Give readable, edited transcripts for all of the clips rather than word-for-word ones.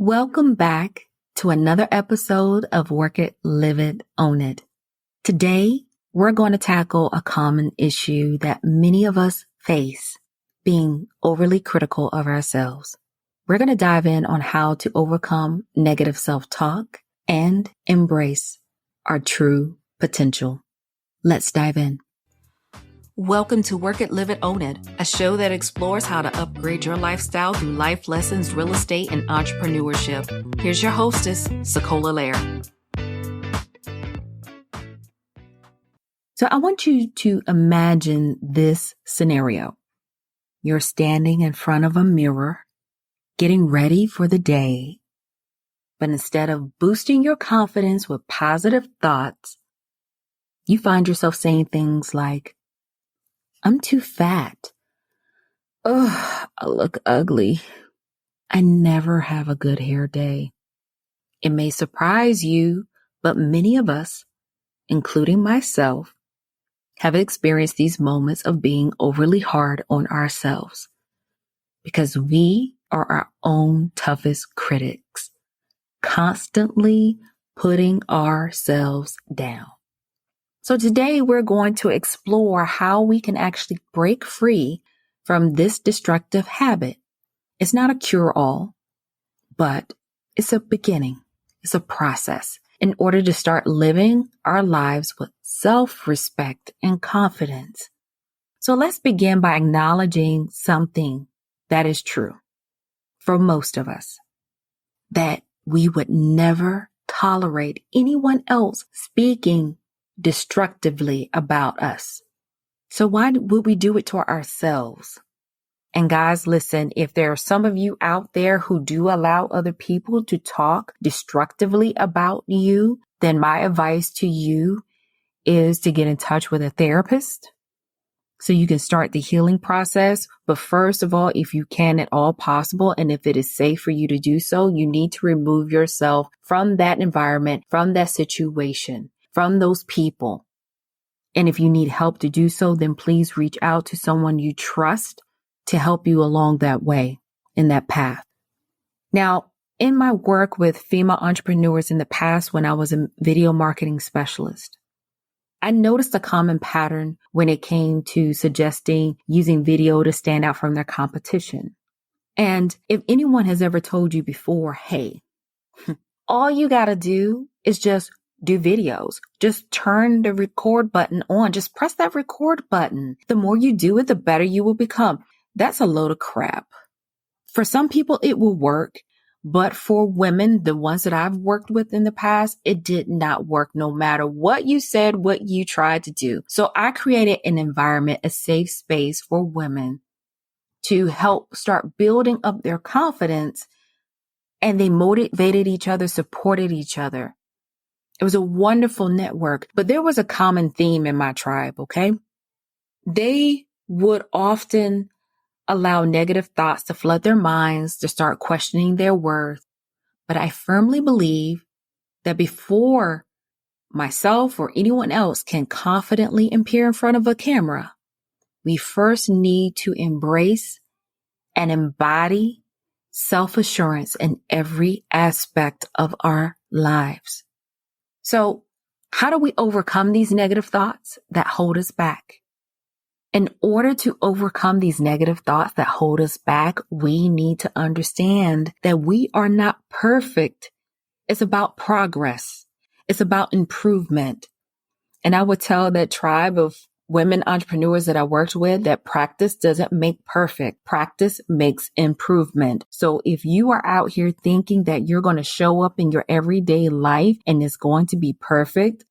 Welcome back to another episode of Work It, Live It, Own It. Today, we're going to tackle a common issue that many of us face, being overly critical of ourselves. We're going to dive in on how to overcome negative self-talk and embrace our true potential. Let's dive in. Welcome to Work It, Live It, Own It, a show that explores how to upgrade your lifestyle through life lessons, real estate, and entrepreneurship. Here's your hostess, SaCola Lair. So I want you to imagine this scenario. You're standing in front of a mirror, getting ready for the day, but instead of boosting your confidence with positive thoughts, you find yourself saying things like, I'm too fat. Ugh, I look ugly. I never have a good hair day. It may surprise you, but many of us, including myself, have experienced these moments of being overly hard on ourselves because we are our own toughest critics, constantly putting ourselves down. So today we're going to explore how we can actually break free from this destructive habit. It's not a cure-all, but it's a beginning. It's a process in order to start living our lives with self-respect and confidence. So let's begin by acknowledging something that is true for most of us, that we would never tolerate anyone else speaking destructively about us. So why would we do it to ourselves? And guys, listen, if there are some of you out there who do allow other people to talk destructively about you, then my advice to you is to get in touch with a therapist so you can start the healing process. But first of all, if you can at all possible, and if it is safe for you to do so, you need to remove yourself from that environment, from that situation, from those people. And if you need help to do so, then please reach out to someone you trust to help you along that way, in that path. Now, in my work with female entrepreneurs in the past, when I was a video marketing specialist, I noticed a common pattern when it came to suggesting using video to stand out from their competition. And if anyone has ever told you before, hey, all you got to do is just do videos. Just turn the record button on. Just press that record button. The more you do it, the better you will become. That's a load of crap. For some people, it will work. But for women, the ones that I've worked with in the past, it did not work no matter what you said, what you tried to do. So I created an environment, a safe space for women to help start building up their confidence. And they motivated each other, supported each other. It was a wonderful network, but there was a common theme in my tribe, okay? They would often allow negative thoughts to flood their minds, to start questioning their worth. But I firmly believe that before myself or anyone else can confidently appear in front of a camera, we first need to embrace and embody self-assurance in every aspect of our lives. So how do we overcome these negative thoughts that hold us back? In order to overcome these negative thoughts that hold us back, we need to understand that we are not perfect. It's about progress. It's about improvement. And I would tell that tribe of women entrepreneurs that I worked with that practice doesn't make perfect. Practice makes improvement. So if you are out here thinking that you're going to show up in your everyday life and it's going to be perfect,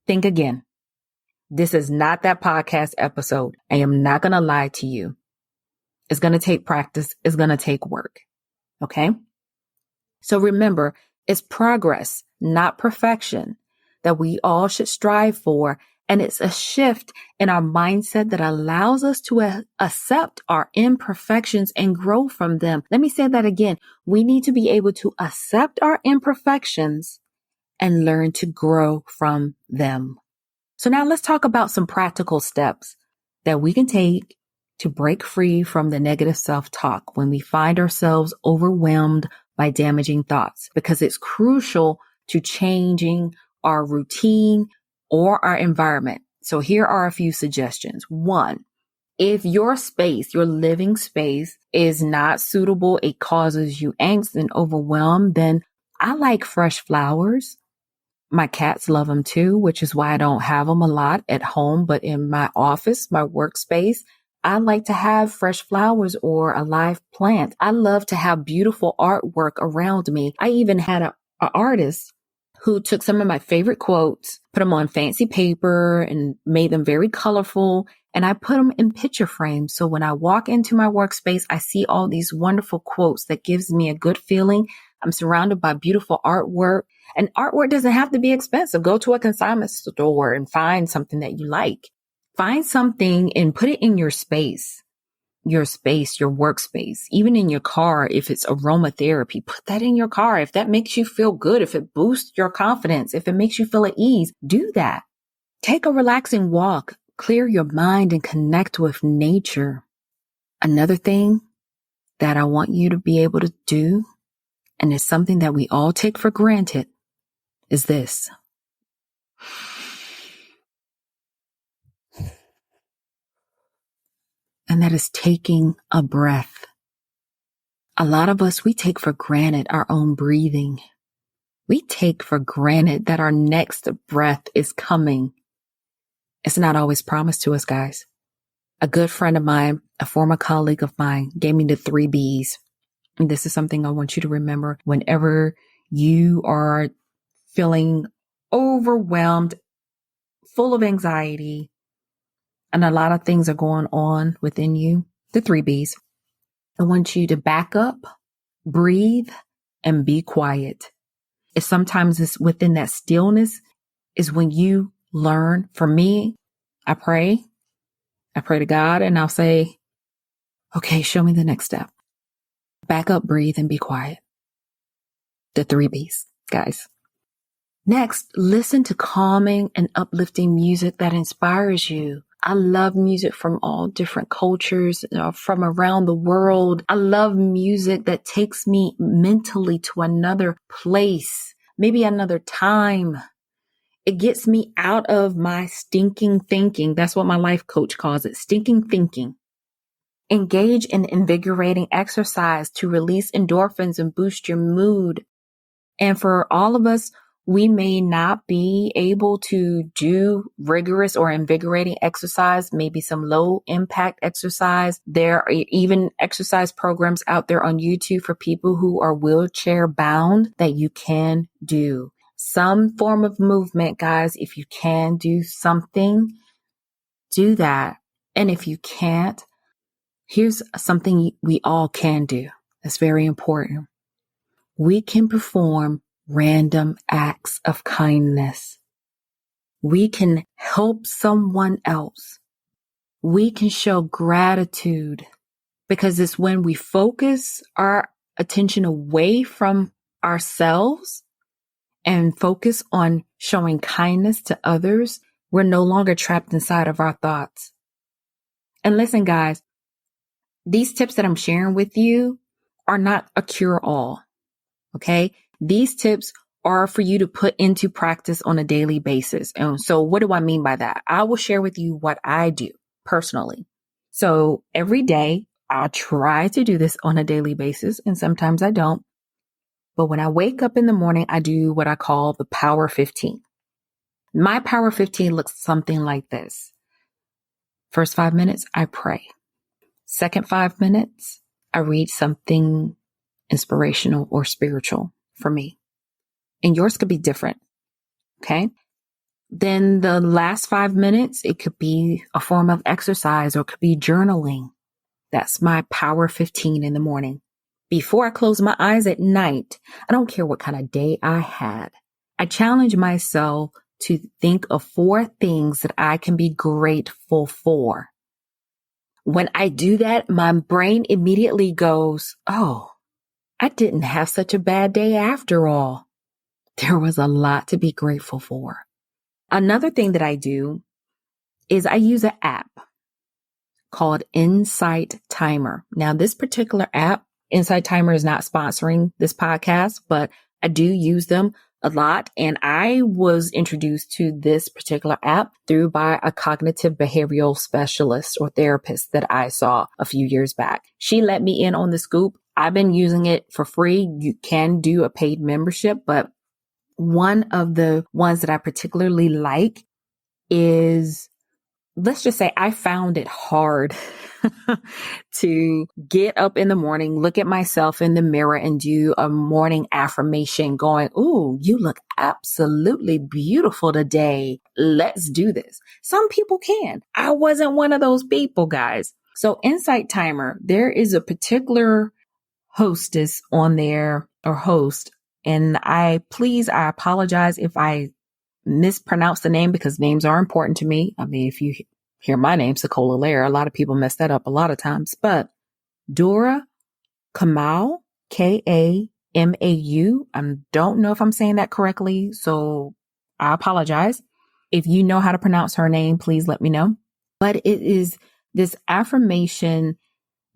think again. This is not that podcast episode. I am not going to lie to you. It's going to take practice. It's going to take work. Okay? So remember, it's progress, not perfection, that we all should strive for. And it's a shift in our mindset that allows us to accept our imperfections and grow from them. Let me say that again. We need to be able to accept our imperfections and learn to grow from them. So now let's talk about some practical steps that we can take to break free from the negative self-talk when we find ourselves overwhelmed by damaging thoughts because it's crucial to changing our routine or our environment. So here are a few suggestions. 1, if your space, your living space is not suitable, it causes you angst and overwhelm, then I like fresh flowers. My cats love them too, which is why I don't have them a lot at home, but in my office, my workspace, I like to have fresh flowers or a live plant. I love to have beautiful artwork around me. I even had an artist who took some of my favorite quotes, put them on fancy paper and made them very colorful. And I put them in picture frames. So when I walk into my workspace, I see all these wonderful quotes that gives me a good feeling. I'm surrounded by beautiful artwork, and artwork doesn't have to be expensive. Go to a consignment store and find something that you like. Find something and put it in your space, your workspace, even in your car. If it's aromatherapy, put that in your car. If that makes you feel good, if it boosts your confidence, if it makes you feel at ease, do that. Take a relaxing walk, clear your mind and connect with nature. Another thing that I want you to be able to do, and it's something that we all take for granted, is this. And that is taking a breath. A lot of us, we take for granted our own breathing. We take for granted that our next breath is coming. It's not always promised to us, guys. A good friend of mine, a former colleague of mine, gave me the 3 Bs. And this is something I want you to remember whenever you are feeling overwhelmed, full of anxiety, and a lot of things are going on within you. The 3 Bs. I want you to back up, breathe, and be quiet. Sometimes it's within that stillness is when you learn. For me, I pray to God, and I'll say, okay, show me the next step. Back up, breathe, and be quiet. The 3 Bs, guys. Next, listen to calming and uplifting music that inspires you. I love music from all different cultures, from around the world. I love music that takes me mentally to another place, maybe another time. It gets me out of my stinking thinking. That's what my life coach calls it, stinking thinking. Engage in invigorating exercise to release endorphins and boost your mood. And for all of us, we may not be able to do rigorous or invigorating exercise, maybe some low impact exercise. There are even exercise programs out there on YouTube for people who are wheelchair bound that you can do. Some form of movement, guys. If you can do something, do that. And if you can't, here's something we all can do. That's very important. We can perform random acts of kindness. We can help someone else. We can show gratitude, because it's when we focus our attention away from ourselves and focus on showing kindness to others, we're no longer trapped inside of our thoughts. And listen, guys, these tips that I'm sharing with you are not a cure-all, okay? These tips are for you to put into practice on a daily basis. And so what do I mean by that? I will share with you what I do personally. So every day I try to do this on a daily basis, and sometimes I don't. But when I wake up in the morning, I do what I call the Power 15. My Power 15 looks something like this. First 5 minutes, I pray. Second 5 minutes, I read something inspirational or spiritual for me. And yours could be different. Okay. Then the last 5 minutes, it could be a form of exercise or it could be journaling. That's my Power 15 in the morning. Before I close my eyes at night, I don't care what kind of day I had. I challenge myself to think of 4 things that I can be grateful for. When I do that, my brain immediately goes, oh, I didn't have such a bad day after all. There was a lot to be grateful for. Another thing that I do is I use an app called Insight Timer. Now, this particular app Insight Timer is not sponsoring this podcast, but I do use them a lot. And I was introduced to this particular app by a cognitive behavioral specialist or therapist that I saw a few years back. She let me in on the scoop. I've been using it for free. You can do a paid membership, but one of the ones that I particularly like is, let's just say I found it hard to get up in the morning, look at myself in the mirror and do a morning affirmation going, "Ooh, you look absolutely beautiful today. Let's do this." Some people can. I wasn't one of those people, guys. So Insight Timer, there is a particular hostess on there or host. And I apologize if I mispronounce the name because names are important to me. I mean, if you hear my name, SaCola, a lot of people mess that up a lot of times, but Dora Kamau, Kamau. I don't know if I'm saying that correctly, so I apologize. If you know how to pronounce her name, please let me know. But it is this affirmation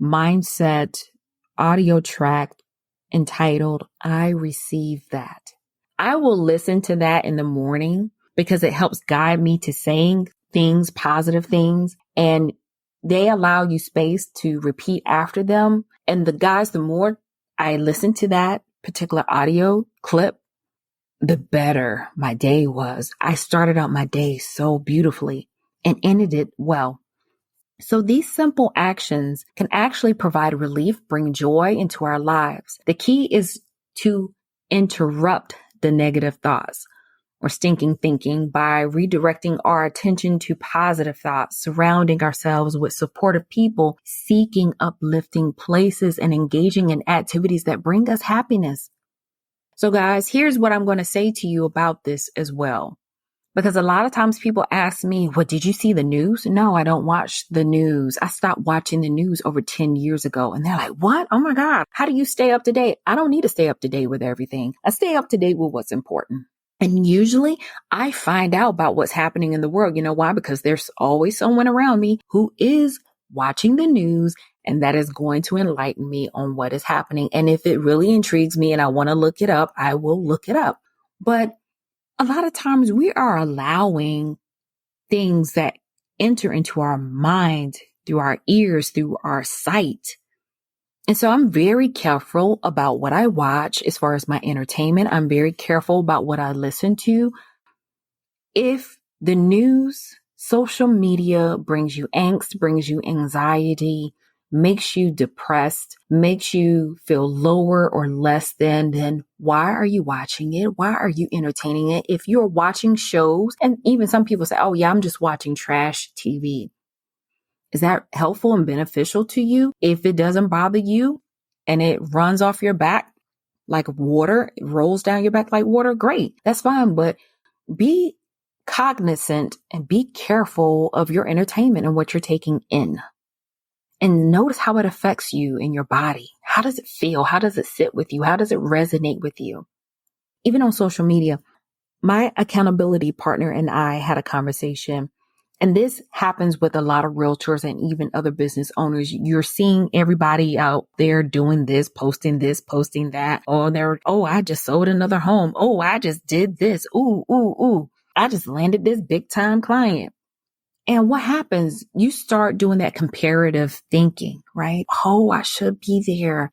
mindset audio track entitled, "I Receive That." I will listen to that in the morning because it helps guide me to saying things, positive things, and they allow you space to repeat after them. And the more I listen to that particular audio clip, the better my day was. I started out my day so beautifully and ended it well. So these simple actions can actually provide relief, bring joy into our lives. The key is to interrupt the negative thoughts or stinking thinking by redirecting our attention to positive thoughts, surrounding ourselves with supportive people, seeking uplifting places, and engaging in activities that bring us happiness. So guys, here's what I'm going to say to you about this as well. Because a lot of times people ask me, "What, did you see the news?" No, I don't watch the news. I stopped watching the news over 10 years ago. And they're like, "What? Oh my God. How do you stay up to date?" I don't need to stay up to date with everything. I stay up to date with what's important. And usually I find out about what's happening in the world. You know why? Because there's always someone around me who is watching the news and that is going to enlighten me on what is happening. And if it really intrigues me and I want to look it up, I will look it up. But a lot of times we are allowing things that enter into our mind through our ears, through our sight. And so I'm very careful about what I watch as far as my entertainment. I'm very careful about what I listen to. If the news, social media brings you angst, brings you anxiety, makes you depressed, makes you feel lower or less than, then why are you watching it? Why are you entertaining it? If you're watching shows, and even some people say, "Oh yeah, I'm just watching trash TV." Is that helpful and beneficial to you? If it doesn't bother you and it runs off your back like water, it rolls down your back like water, great. That's fine. But be cognizant and be careful of your entertainment and what you're taking in. And notice how it affects you in your body. How does it feel? How does it sit with you? How does it resonate with you? Even on social media, my accountability partner and I had a conversation. And this happens with a lot of realtors and even other business owners. You're seeing everybody out there doing this, posting that. Oh, I just sold another home. Oh, I just did this. Ooh. I just landed this big time client. And what happens? You start doing that comparative thinking, right? Oh, I should be there.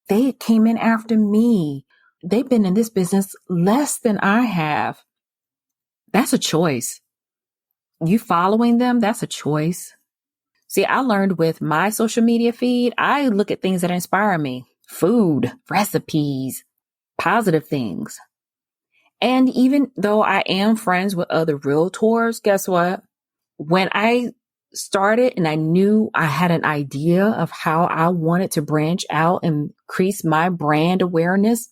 They came in after me. They've been in this business less than I have. That's a choice. You following them, that's a choice. See, I learned with my social media feed, I look at things that inspire me. Food, recipes, positive things. And even though I am friends with other realtors, guess what? When I started and I knew I had an idea of how I wanted to branch out and increase my brand awareness,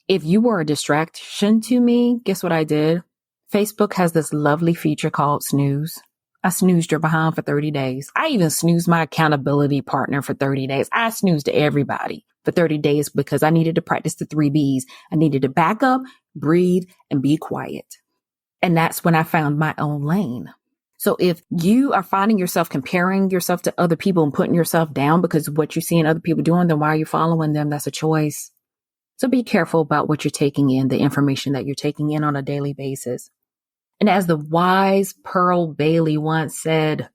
if you were a distraction to me, guess what I did? Facebook has this lovely feature called snooze. I snoozed her behind for 30 days. I even snoozed my accountability partner for 30 days. I snoozed everybody for 30 days because I needed to practice the 3 Bs. I needed to back up, breathe, and be quiet. And that's when I found my own lane. So if you are finding yourself comparing yourself to other people and putting yourself down because of what you see in other people doing, then why are you following them? That's a choice. So be careful about what you're taking in, the information that you're taking in on a daily basis. And as the wise Pearl Bailey once said,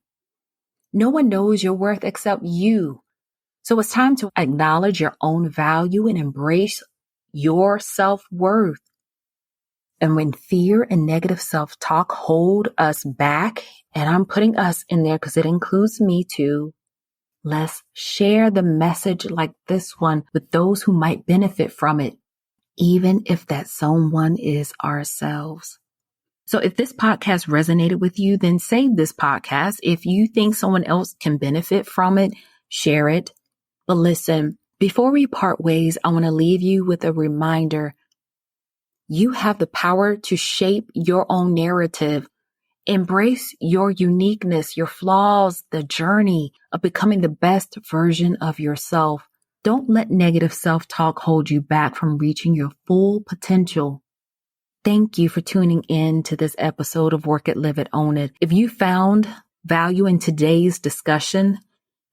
no one knows your worth except you. So it's time to acknowledge your own value and embrace your self-worth. And when fear and negative self-talk hold us back, and I'm putting us in there because it includes me too, let's share the message like this one with those who might benefit from it, even if that someone is ourselves. So if this podcast resonated with you, then save this podcast. If you think someone else can benefit from it, share it. But listen, before we part ways, I want to leave you with a reminder. You have the power to shape your own narrative. Embrace your uniqueness, your flaws, the journey of becoming the best version of yourself. Don't let negative self-talk hold you back from reaching your full potential. Thank you for tuning in to this episode of Work It, Live It, Own It. If you found value in today's discussion,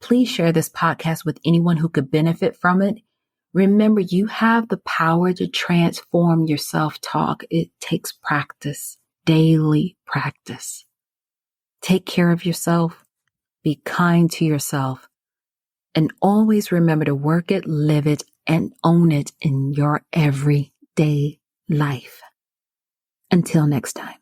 please share this podcast with anyone who could benefit from it. Remember, you have the power to transform your self-talk. It takes practice, daily practice. Take care of yourself, be kind to yourself, and always remember to work it, live it, and own it in your everyday life. Until next time.